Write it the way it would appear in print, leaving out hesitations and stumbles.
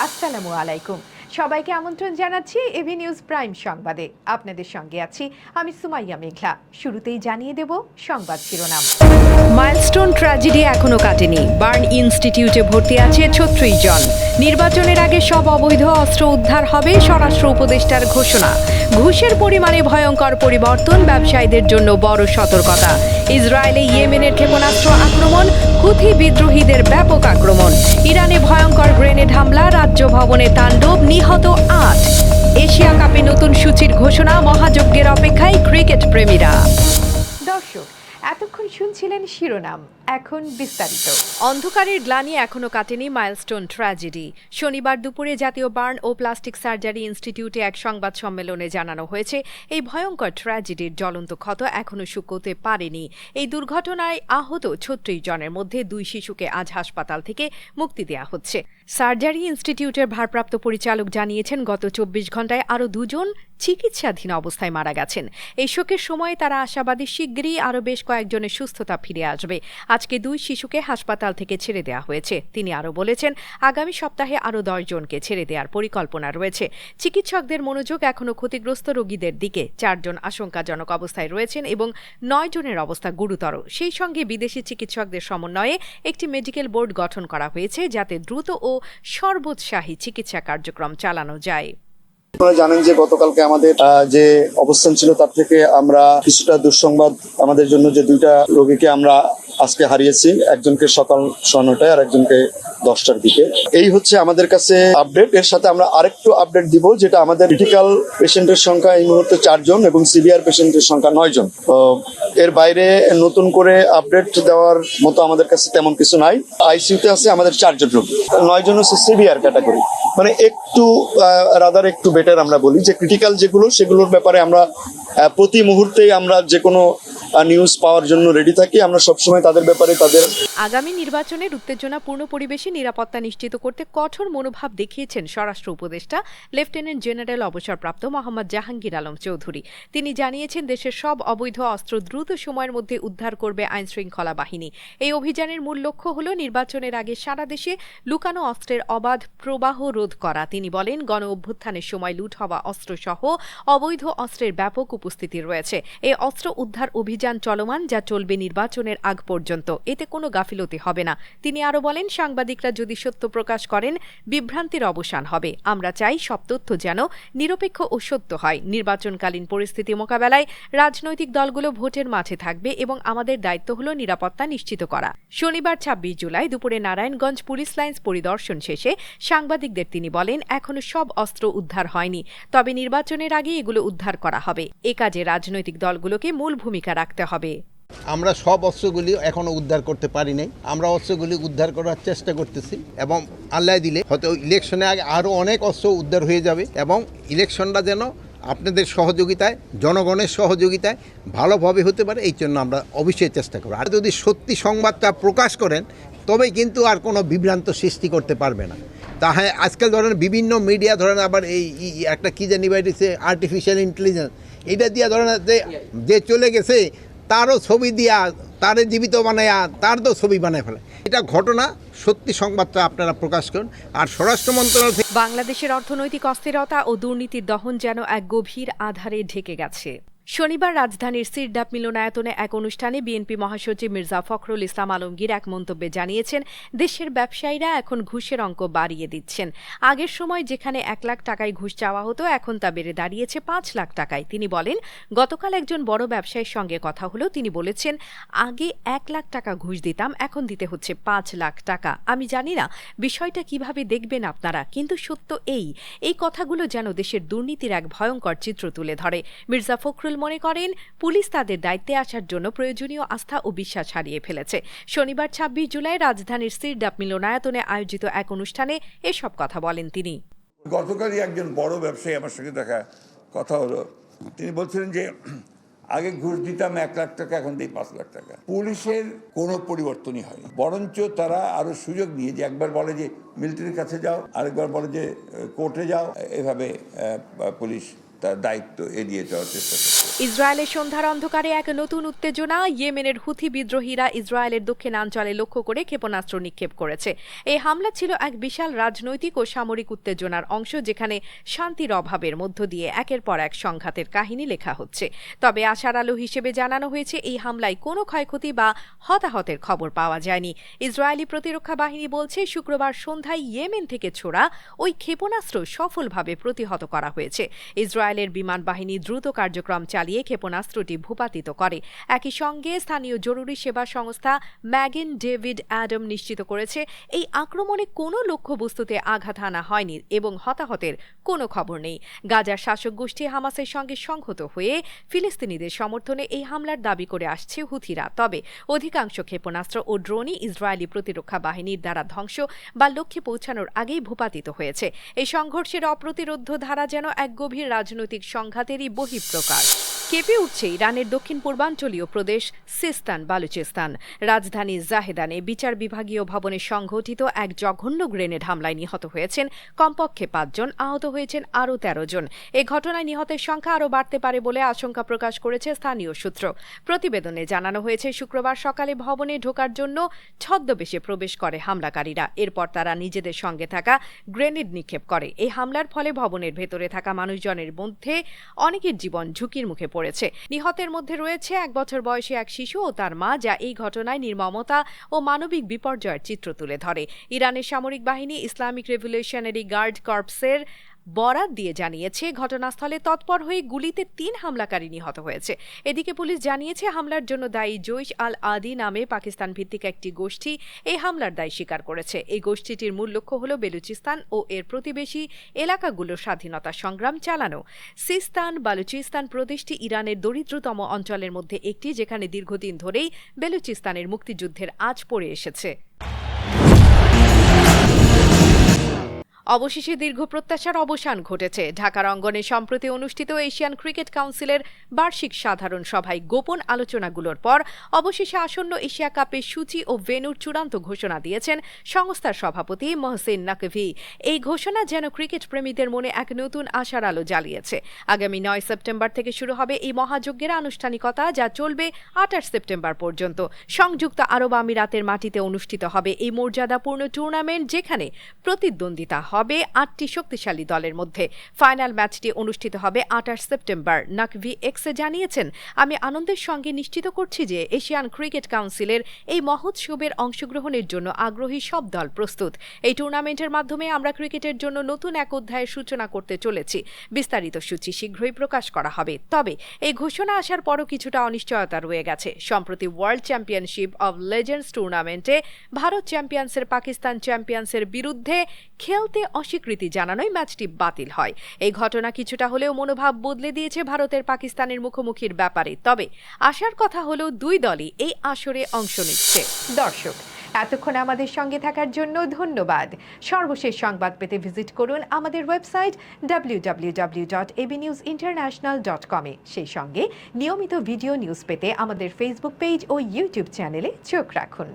আসসালামু আলাইকুম। সবাইকে আমন্ত্রণ জানাচ্ছি এবি নিউজ প্রাইম সংবাদে। আপনাদের সঙ্গে আছি আমি সুমাইয়া মেঘলা। শুরুতেই জানিয়ে দেব সংবাদ শিরোনাম। মাইলস্টোন ট্র্যাজেডি এখনো কাটেনি। বার্ন ইনস্টিটিউটে ভর্তি আছে ৩৬ জন। নির্বাচনের আগে সব অবৈধ অস্ত্র উদ্ধার হবে, স্বরাষ্ট্র উপদেষ্টার ঘোষণা। ঘুষের পরিমাণে ভয়ঙ্কর পরিবর্তন, ব্যবসায়ীদের জন্য বড় সতর্কতা। ইসরায়েলে ইয়েমেনের ক্ষেপণাস্ত্র আক্রমণ, হুথি বিদ্রোহীদের ব্যাপক আক্রমণ। ইরানে ভয়ঙ্কর গ্রেনেড হামলা, রাজ্য ভবনে তাণ্ডব, নিহত ৮। এশিয়া কাপে নতুন সূচির ঘোষণা, মহাযজ্ঞের অপেক্ষায় ক্রিকেট প্রেমীরা। দর্শক, এতক্ষণ শুনছিলেন শিরোনাম, এখন বিস্তারিত। অন্ধকারের গ্লানি এখনো কাটেনি মাইলস্টোন ট্র্যাজেডি। শনিবার দুপুরে জাতীয় বার্ন ও প্লাস্টিক সার্জারি ইনস্টিটিউটে এক সংবাদ সম্মেলনে জানানো হয়েছে, এই ভয়ঙ্কর ট্র্যাজেডির জ্বলন্ত ক্ষত এখনো শুকোতে পারেনি। এই দুর্ঘটনায় আহত ৩৬ জনের মধ্যে ২ শিশুকে আজ হাসপাতাল থেকে মুক্তি দেওয়া হচ্ছে। সার্জারি ইনস্টিটিউটের ভারপ্রাপ্ত পরিচালক জানিয়েছেন, গত ২৪ ঘণ্টায় আরও ২ জন চিকিৎসাধীন অবস্থায় মারা গেছেন। এই শোকের সময় তারা আশাবাদী শিগগিরই আরও বেশ কয়েকজনের সুস্থতা ফিরে আসবে। আজকে ২ শিশুকে হাসপাতাল থেকে ছেড়ে দেওয়া হয়েছে। তিনি আরও বলেছেন, আগামী সপ্তাহে আরও ১০ জনকে ছেড়ে দেওয়ার পরিকল্পনা রয়েছে। চিকিৎসকদের মনোযোগ এখনও ক্ষতিগ্রস্ত রোগীদের দিকে। ৪ জন আশঙ্কাজনক অবস্থায় রয়েছেন এবং ৯ জনের অবস্থা গুরুতর। সেই সঙ্গে বিদেশি চিকিৎসকদের সমন্বয়ে একটি মেডিকেল বোর্ড গঠন করা হয়েছে, যাতে দ্রুত ও সর্বোৎসাহী চিকিৎসা কার্যক্রম চালানো যায়। আপনারা জানেন যে গতকালকে আমাদের যে অবস্থান ছিল তার থেকে আমরা কিছুটা দুঃসংবাদ আমাদের জন্য, যে 2টা রোগীকে আমরা আজকে হারিয়েছি। একজনকে সকাল 9টায় আর একজনকে 10টার দিকে। এই হচ্ছে আমাদের কাছে আপডেট। এর সাথে আমরা আরেকটু আপডেট দিব, যেটা আমাদের ক্রিটিক্যাল পেশেন্টের সংখ্যা এই মুহূর্তে 4 জন এবং সিভিয়ার পেশেন্টের সংখ্যা 9 জন। এর বাইরে নতুন করে আপডেট দেওয়ার মতো আমাদের কাছে তেমন কিছু নাই। আইসিইউতে আছে আমাদের 4 জন রোগী, 9 জন হচ্ছে সিভিয়ার ক্যাটাগরি, মানে একটু রাদার একটু বেটার। আমরা বলি যে ক্রিটিক্যাল যেগুলো, সেগুলোর ব্যাপারে আমরা প্রতি মুহূর্তেই আমরা যে কোনো নিউজ পাওয়ার জন্য রেডি থাকি। আমরা সবসময় তাদের ব্যাপারে আগামী নির্বাচনের উত্তেজনাপূর্ণ পরিবেশে নিরাপত্তা নিশ্চিত করতে কঠোর মনোভাব দেখিয়েছেন স্বরাষ্ট্র উপদেষ্টা লেফটেন্যান্ট জেনারেল অবসরপ্রাপ্ত মোহাম্মদ জাহাঙ্গীর আলম চৌধুরী। তিনি জানিয়েছেন, দেশের সব অবৈধ অস্ত্র দ্রুত সময়ের মধ্যে উদ্ধার করবে আইনশৃঙ্খলা বাহিনী। এই অভিযানের মূল লক্ষ্য হল নির্বাচনের আগে সারা দেশে লুকানো অস্ত্রের অবাধ প্রবাহ রোধ করা। তিনি বলেন, গণ অভ্যুত্থানের সময় লুট হওয়া অস্ত্রসহ অবৈধ অস্ত্রের ব্যাপক উপস্থিতি রয়েছে। এই অস্ত্র উদ্ধার অভিযান চলমান, যা চলবে নির্বাচনের আগ পর্যন্ত। এতে কোনো গাফিলতি হবে না। তিনি আরও বলেন, সাংবাদিকরা যদি সত্য প্রকাশ করেন, বিভ্রান্তির অবসান হবে। আমরা চাই সব তথ্য যেন নিরপেক্ষ ও সত্য হয়। নির্বাচনকালীন পরিস্থিতি মোকাবেলায় রাজনৈতিক দলগুলো ভোটের মাঠে থাকবে এবং আমাদের দায়িত্ব হল নিরাপত্তা নিশ্চিত করা। শনিবার ২৬ জুলাই দুপুরে নারায়ণগঞ্জ পুলিশ লাইন্স পরিদর্শন শেষে সাংবাদিকদের তিনি বলেন, এখনো সব অস্ত্র উদ্ধার হয়নি, তবে নির্বাচনের আগে এগুলো উদ্ধার করা হবে। এ কাজে রাজনৈতিক দলগুলোকে মূল ভূমিকা রাখতে হবে। আমরা সব অস্ত্রগুলি এখনো উদ্ধার করতে পারি নাই। আমরা অস্ত্রগুলি উদ্ধার করার চেষ্টা করতেছি এবং আল্লাহ দিলে হয়তো ইলেকশনের আগে আরও অনেক অস্ত্র উদ্ধার হয়ে যাবে এবং ইলেকশনটা যেন আপনাদের সহযোগিতায়, জনগণের সহযোগিতায় ভালোভাবে হতে পারে, এই জন্য আমরা অবশ্যই চেষ্টা করব। আর যদি সত্যি সংবাদটা প্রকাশ করেন, তবে কিন্তু আর কোনো বিভ্রান্ত সৃষ্টি করতে পারবে না। তাহলে আজকাল ধরেন বিভিন্ন মিডিয়া ধরেন আবার এই একটা কী জানি বাইরেছে আর্টিফিশিয়াল ইন্টেলিজেন্স, এটা দিয়ে ধরেন যে চলে গেছে তারও ছবি দিয়া, তারে জীবিত বানায়া তার তো ছবি বানায় ফেলে। এটা ঘটনা, সত্যি সংবাদটা আপনারা প্রকাশ করুন। আর স্বরাষ্ট্র মন্ত্রণালয় বাংলাদেশের অর্থনৈতিক অস্থিরতা ও দুর্নীতির দহন যেন এক গভীর আধারে ঢেকে গেছে। শনিবার রাজধানীর সিরডাপ মিলনায়তনে এক অনুষ্ঠানে বিএনপি মহাসচিব মির্জা ফখরুল ইসলাম আলমগীর এক মন্তব্যে জানিয়েছেন, দেশের ব্যবসায়ীরা এখন ঘুষের অঙ্ক বাড়িয়ে দিচ্ছেন। আগের সময় যেখানে ১ লাখ টাকায় ঘুষ চাওয়া হতো, এখন তা বেড়ে দাঁড়িয়েছে ৫ লাখ টাকায়। তিনি বলেন, গতকাল একজন বড় ব্যবসায়ীর সঙ্গে কথা হলো। তিনি বলেছেন, আগে ১ লাখ টাকা ঘুষ দিতাম, এখন দিতে হচ্ছে ৫ লাখ টাকা। আমি জানি না বিষয়টা কিভাবে দেখবেন আপনারা, কিন্তু সত্য এই কথাগুলো যেন দেশের দুর্নীতির এক ভয়ঙ্কর চিত্র তুলে ধরে। মির্জা ফখরুল মনে করেন, পুলিশ তাদের দায়িত্বে আসার জন্য প্রয়োজনীয় আস্থা ও বিশ্বাস হারিয়ে ফেলেছে। শনিবার ২৬ জুলাই রাজধানীর সিরডাপ মিলনায়তনে আয়োজিত এক অনুষ্ঠানে এসব কথা বলেন তিনি। গতকালই একজন বড় ব্যবসায়ী আমার সঙ্গে দেখা কথা হলো। তিনি বলছিলেন যে আগে ঘুষ দিতাম ১ লাখ টাকা, এখন দিই ৫ লাখ টাকা। পুলিশের কোনো পরিবর্তনই হয়নি, বরঞ্চ তারা আরো সুযোগ নিয়ে, যে একবার বলে যে মিলিটারির কাছে যাও, আরেকবার বলে যে কোর্টে যাও, এভাবে পুলিশ তার দায়িত্ব এড়িয়ে যাওয়ার চেষ্টা করছে। ইসরায়েলের সন্ধ্যার অন্ধকারে এক নতুন উত্তেজনা। ইয়েমেনের হুথি বিদ্রোহীরা ইসরায়েলের দক্ষিণাঞ্চলে লক্ষ্য করে ক্ষেপণাস্ত্র নিক্ষেপ করেছে। এই হামলা ছিল এক বিশাল রাজনৈতিক ও সামরিক উত্তেজনার অংশ, যেখানে শান্তির অভাবের মধ্য দিয়ে একের পর এক সংঘাতের কাহিনী লেখা হচ্ছে। তবে আশার আলো হিসেবে জানানো হয়েছে, এই হামলায় কোনো ক্ষয়ক্ষতি বা হতাহতের খবর পাওয়া যায়নি। ইসরায়েলি প্রতিরক্ষা বাহিনী বলছে, শুক্রবার সন্ধ্যায় ইয়েমেন থেকে ছোড়া ওই ক্ষেপণাস্ত্র সফলভাবে প্রতিহত করা হয়েছে। ইসরায়েলের বিমান বাহিনী দ্রুত কার্যক্রম চালিয়ে ক্ষেপণাস্ত্রটি ভূপাতিত করে। একই সঙ্গে স্থানীয় জরুরি সেবা সংস্থা ম্যাগেন ডেভিড অ্যাডাম নিশ্চিত করেছে, এই আক্রমণে কোনো লক্ষ্যবস্তুতে আঘাত হানা হয়নি এবং হতাহতের কোনো খবর নেই। গাজার শাসক গোষ্ঠী হামাসের সঙ্গে সংহত হয়ে ফিলিস্তিনিদের সমর্থনে এই হামলার দাবি করে আসছে হুথিরা। তবে অধিকাংশ ক্ষেপণাস্ত্র ও ড্রোনই ইসরায়েলি প্রতিরক্ষা বাহিনীর দ্বারা ধ্বংস বা লক্ষ্যে পৌঁছানোর আগেই ভূপাতিত হয়েছে। এই সংঘর্ষের অপ্রতিরোধ্য ধারা যেন এক গভীর রাজনৈতিক সংঘাতেরই বহিঃপ্রকাশ। কেঁপে উঠছে ইরানের দক্ষিণ পূর্বাঞ্চলীয় প্রদেশ সিস্তান বালুচিস্তান। রাজধানী জাহেদানে বিচার বিভাগীয় ভবনে সংঘটিত এক জঘন্য গ্রেনেড হামলায় নিহত হয়েছেন কমপক্ষে 5 জন, আহত হয়েছেন আরও 13 জন। এ ঘটনায় নিহতের সংখ্যা আরও বাড়তে পারে বলে আশঙ্কা প্রকাশ করেছে স্থানীয় সূত্র। প্রতিবেদনে জানানো হয়েছে, শুক্রবার সকালে ভবনে ঢোকার জন্য ছদ্মবেশে প্রবেশ করে হামলাকারীরা। এরপর তারা নিজেদের সঙ্গে থাকা গ্রেনেড নিক্ষেপ করে। এই হামলার ফলে ভবনের ভেতরে থাকা মানুষজনের মধ্যে অনেকের জীবন ঝুঁকির মুখে পড়েছে। নিহতের মধ্যে রয়েছে 1 বছর বয়সী এক শিশু ও তার মা, যা এই ঘটনায় নির্মমতা ও মানবিক বিপর্যয়ের চিত্র তুলে ধরে। ইরানের সামরিক বাহিনী ইসলামিক রেভলিউশনারি গার্ড কর্পসের বরাত দিয়ে জানিয়েছে, ঘটনাস্থলে তৎপর হয়ে গুলিতে 3 হামলাকারী নিহত হয়েছে। এদিকে পুলিশ জানিয়েছে, হামলার জন্য দায়ী জৈশ আল আদি নামে পাকিস্তান ভিত্তিক একটি গোষ্ঠী এই হামলার দায় স্বীকার করেছে। এই গোষ্ঠীটির মূল লক্ষ্য হল বেলুচিস্তান ও এর প্রতিবেশী এলাকাগুলোর স্বাধীনতা সংগ্রাম চালানো। সিস্তান বালুচিস্তান প্রদেশটি ইরানের দরিদ্রতম অঞ্চলের মধ্যে একটি, যেখানে দীর্ঘদিন ধরেই বেলুচিস্তানের মুক্তিযুদ্ধের আঁচ পড়ে এসেছে। অবশেষে দীর্ঘ প্রত্যাশার অবসান ঘটেছে। ঢাকার অঙ্গনে সম্প্রতি অনুষ্ঠিত এশিয়ান ক্রিকেট কাউন্সিলের বার্ষিক সাধারণ সভায় গোপন আলোচনাগুলোর পর অবশেষে আসন্ন এশিয়া কাপের সূচি ও ভেন্যুর চূড়ান্ত ঘোষণা দিয়েছেন সংস্থার সভাপতি মহসিন নাকভি। এই ঘোষণা যেন ক্রিকেট প্রেমীদের মনে এক নতুন আশার আলো জ্বালিয়েছে। আগামী 9 সেপ্টেম্বর থেকে শুরু হবে এই মহাযজ্ঞের আনুষ্ঠানিকতা, যা চলবে 28 সেপ্টেম্বর পর্যন্ত। সংযুক্ত আরব আমিরাতের মাটিতে অনুষ্ঠিত হবে এই মর্যাদাপূর্ণ টুর্নামেন্ট, যেখানে প্রতিদ্বন্দ্বিতা হবে 8টি শক্তিশালী দলের মধ্যে। ফাইনাল ম্যাচটি অনুষ্ঠিত হবে 28 সেপ্টেম্বর। নাকভি এক্সে জানিয়েছেন, আমি আনন্দের সঙ্গে নিশ্চিত করছি যে এশিয়ান ক্রিকেট কাউন্সিলের এই মহোৎসবের অংশগ্রহণের জন্য আগ্রহী সব দল প্রস্তুত। এই টুর্নামেন্টের মাধ্যমে আমরা ক্রিকেটের জন্য নতুন এক অধ্যায়ের সূচনা করতে চলেছি। বিস্তারিত সূচি শীঘ্রই প্রকাশ করা হবে। তবে এই ঘোষণা আসার পরও কিছুটা অনিশ্চয়তা রয়ে গেছে। সম্প্রতি ওয়ার্ল্ড চ্যাম্পিয়নশিপ অব লেজেন্ডস টুর্নামেন্টে ভারত চ্যাম্পিয়ন্সের পাকিস্তান চ্যাম্পিয়ন্সের বিরুদ্ধে খেলতে অস্বীকৃতি জানানোয় ম্যাচটি বাতিল হয়। এই ঘটনা কিছুটা হলেও মনোভাব বদলে দিয়েছে ভারতের পাকিস্তানের মুখোমুখির ব্যাপারে। তবে আশার কথা হলো, 2 দলই এই আসরে অংশ নিচ্ছে। দর্শক, এতক্ষণ আমাদের সঙ্গে থাকার জন্য ধন্যবাদ। সর্বশেষ সংবাদ পেতে ভিজিট করুন আমাদের ওয়েবসাইট www.abnewsinternational.com এ। সেই সঙ্গে নিয়মিত ভিডিও নিউজ পেতে আমাদের ফেসবুক পেজ ও ইউটিউব চ্যানেলে চোখ রাখুন।